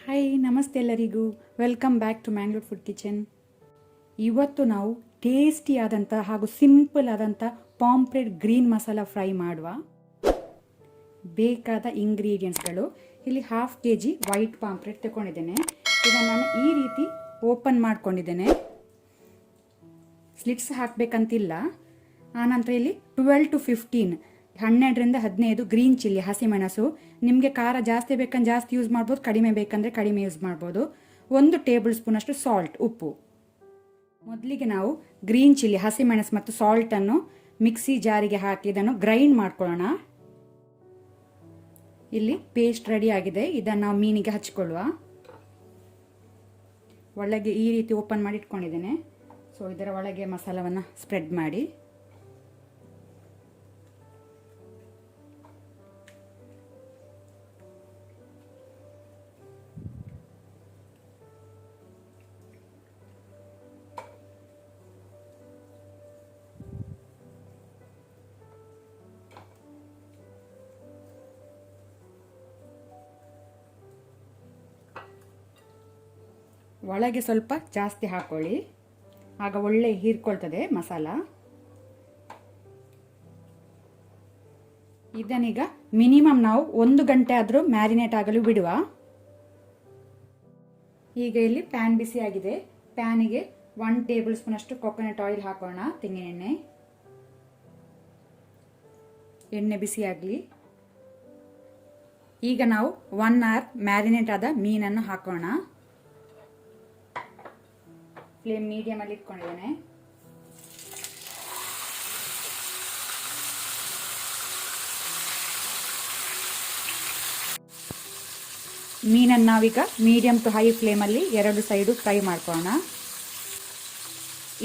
Hi ನಮಸ್ತೆ ಎಲ್ಲರಿಗೂ welcome back to Mangalore food kitchen. ಇವತ್ತು ನಾವು ಟೇಸ್ಟಿ ಆದಂಥ ಹಾಗೂ ಸಿಂಪಲ್ ಆದಂಥ ಪಾಂಪ್ರೆಡ್ ಗ್ರೀನ್ ಮಸಾಲ ಫ್ರೈ ಮಾಡುವ. ಬೇಕಾದ ಇಂಗ್ರೀಡಿಯೆಂಟ್ಸ್ಗಳು ಇಲ್ಲಿ 1/2 kg ವೈಟ್ ಪಾಂಪ್ರೆಡ್ ತಗೊಂಡಿದ್ದೇನೆ. ಇದನ್ನು ನಾನು ಈ ರೀತಿ ಓಪನ್ ಮಾಡ್ಕೊಂಡಿದ್ದೇನೆ. ಸ್ಲಿಟ್ಸ್ ಹಾಕಬೇಕಂತಿಲ್ಲ. ಆನಂತರ ಇಲ್ಲಿ 12 to 15 12ರಿಂದ 15 ಗ್ರೀನ್ ಚಿಲ್ಲಿ ಹಸಿಮೆಣಸು. ನಿಮಗೆ ಖಾರ ಜಾಸ್ತಿ ಬೇಕಂದ್ರೆ ಜಾಸ್ತಿ ಯೂಸ್ ಮಾಡ್ಬೋದು, ಕಡಿಮೆ ಬೇಕಂದರೆ ಕಡಿಮೆ ಯೂಸ್ ಮಾಡ್ಬೋದು. 1 ಟೇಬಲ್ ಸ್ಪೂನ್ ಅಷ್ಟು ಸಾಲ್ಟ್, ಉಪ್ಪು. ಮೊದಲಿಗೆ ನಾವು ಗ್ರೀನ್ ಚಿಲ್ಲಿ, ಹಸಿಮೆಣಸು ಮತ್ತು ಸಾಲ್ಟನ್ನು ಮಿಕ್ಸಿ ಜಾರಿಗೆ ಹಾಕಿ ಇದನ್ನು ಗ್ರೈಂಡ್ ಮಾಡ್ಕೊಳ್ಳೋಣ. ಇಲ್ಲಿ ಪೇಸ್ಟ್ ರೆಡಿ ಆಗಿದೆ. ಇದನ್ನು ನಾವು ಮೀನಿಗೆ ಹಚ್ಕೊಳ್ಳುವ. ಒಳಗೆ ಈ ರೀತಿ ಓಪನ್ ಮಾಡಿ ಇಟ್ಕೊಂಡಿದ್ದೇನೆ. ಸೊ ಇದರ ಒಳಗೆ ಮಸಾಲವನ್ನು ಸ್ಪ್ರೆಡ್ ಮಾಡಿ ಒಳಗೆ ಸ್ವಲ್ಪ ಜಾಸ್ತಿ ಹಾಕೊಳ್ಳಿ, ಆಗ ಒಳ್ಳೆ ಹೀರ್ಕೊಳ್ತದೆ ಮಸಾಲ. ಇದನ್ನೀಗ ಮಿನಿಮಮ್ ನಾವು 1 ಗಂಟೆ ಆದರೂ ಮ್ಯಾರಿನೇಟ್ ಆಗಲು ಬಿಡುವ. ಈಗ ಇಲ್ಲಿ ಪ್ಯಾನ್ ಬಿಸಿ ಆಗಿದೆ. ಪ್ಯಾನಿಗೆ 1 ಟೇಬಲ್ ಸ್ಪೂನ್ ಅಷ್ಟು ಕೊಕೊನಟ್ ಆಯಿಲ್ ಹಾಕೋಣ, ತೆಂಗಿನ ಎಣ್ಣೆ. ಎಣ್ಣೆ ಬಿಸಿ ಆಗಲಿ. ಈಗ ನಾವು 1 ಅವರ್ ಮ್ಯಾರಿನೇಟ್ ಆದ ಮೀನನ್ನು ಹಾಕೋಣ. ಫ್ಲೇಮ್ ಮೀಡಿಯಮ್ ಅಲ್ಲಿ ಇಟ್ಕೊಂಡಿದ್ದೇನೆ. ಮೀನನ್ನು ನಾವೀಗ ಮೀಡಿಯಮ್ ಟು ಹೈ ಫ್ಲೇಮಲ್ಲಿ 2 ಸೈಡು ಫ್ರೈ ಮಾಡ್ಕೊಳ್ಳೋಣ.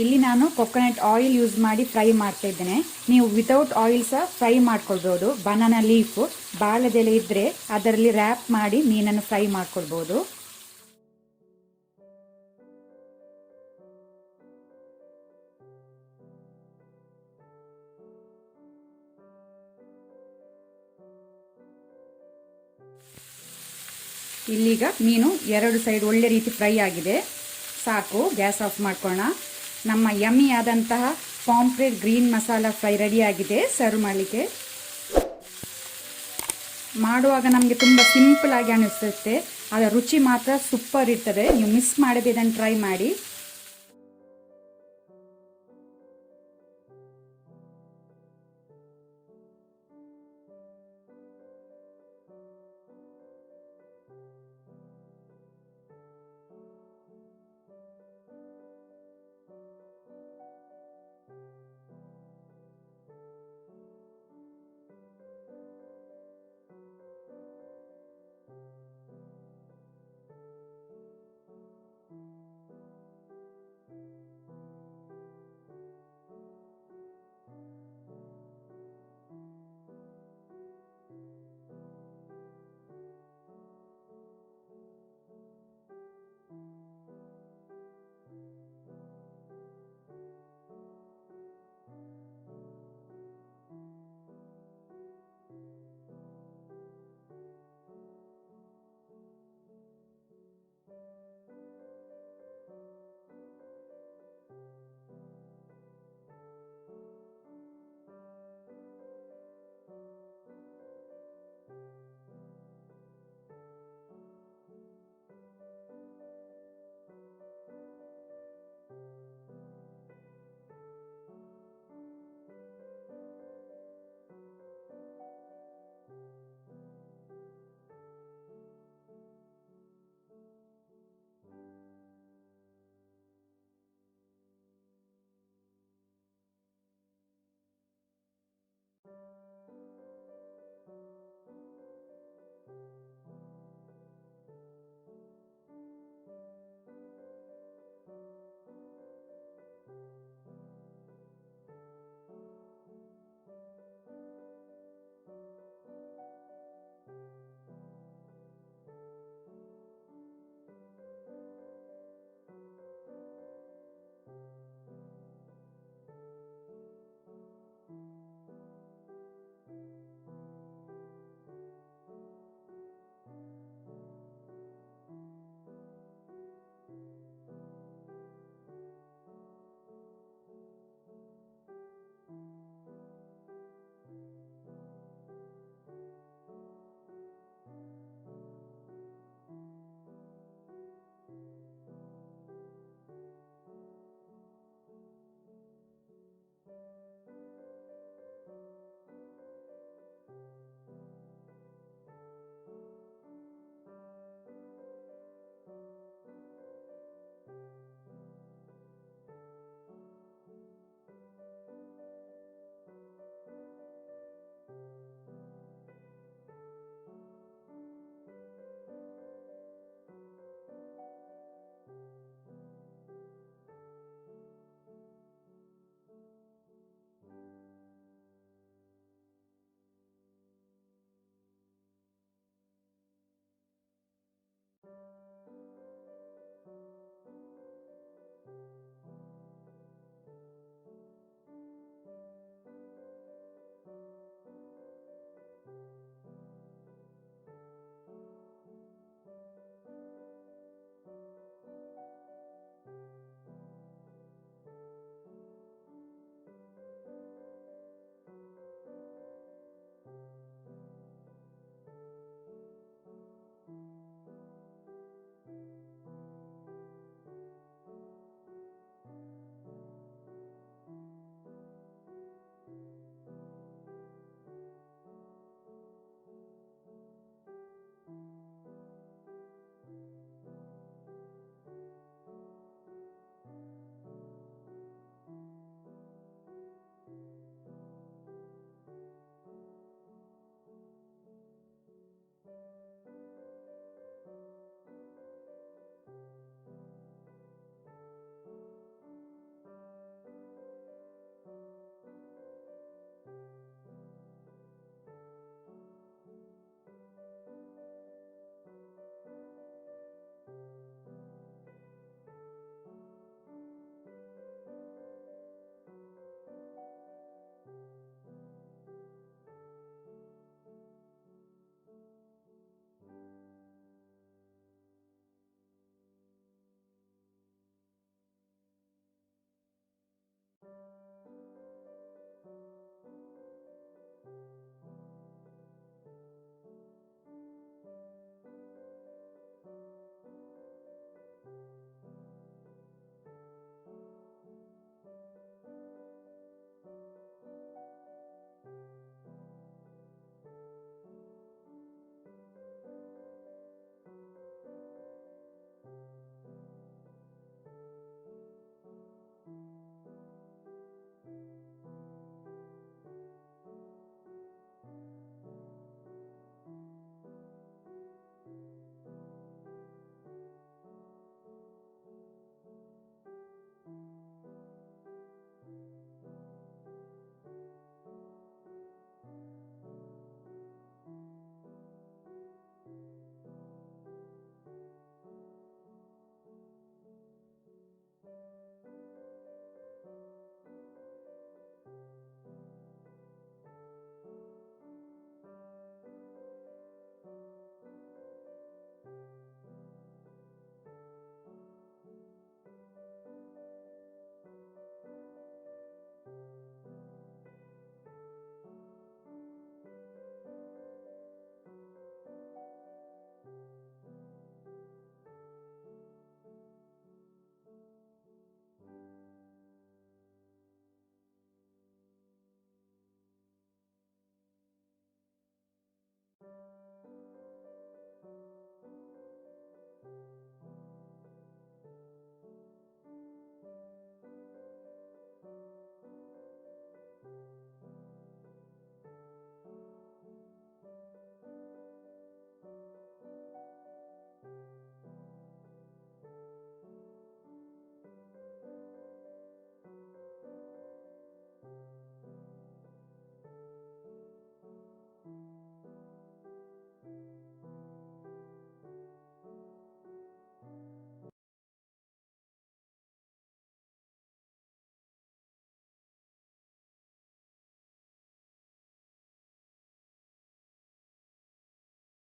ಇಲ್ಲಿ ನಾನು ಕೊಕೊನಟ್ ಆಯಿಲ್ ಯೂಸ್ ಮಾಡಿ ಫ್ರೈ ಮಾಡ್ತಾ ಇದ್ದೇನೆ. ನೀವು ವಿತೌಟ್ ಆಯಿಲ್ ಸಹ ಫ್ರೈ ಮಾಡ್ಕೊಳ್ಬೋದು. ಬನಾನಾ ಲೀಫ್, ಬಾಳೆದೆಲೆ ಇದ್ದರೆ ಅದರಲ್ಲಿ ರ್ಯಾಪ್ ಮಾಡಿ ಮೀನನ್ನು ಫ್ರೈ ಮಾಡ್ಕೊಳ್ಬೋದು. ಇಲ್ಲೀಗ ಮೀನು 2 ಸೈಡ್ ಒಳ್ಳೆ ರೀತಿ ಫ್ರೈ ಆಗಿದೆ. ಸಾಕು, ಗ್ಯಾಸ್ ಆಫ್ ಮಾಡ್ಕೊಳ್ಳೋಣ. ನಮ್ಮ ಯಮ್ಮಿ ಆದಂತಹ ಪಾಂಪ್ರೆಡ್ ಗ್ರೀನ್ ಮಸಾಲ ಫ್ರೈ ರೆಡಿ ಆಗಿದೆ. ಸರ್ವ್ ಮಾಡಲಿಕ್ಕೆ. ಮಾಡುವಾಗ ನಮಗೆ ತುಂಬ ಸಿಂಪಲ್ ಆಗಿ ಅನಿಸುತ್ತೆ, ಅದರ ರುಚಿ ಮಾತ್ರ ಸೂಪರ್ ಇರ್ತದೆ. ನೀವು ಮಿಸ್ ಮಾಡದೆ ಇದನ್ನು ಟ್ರೈ ಮಾಡಿ.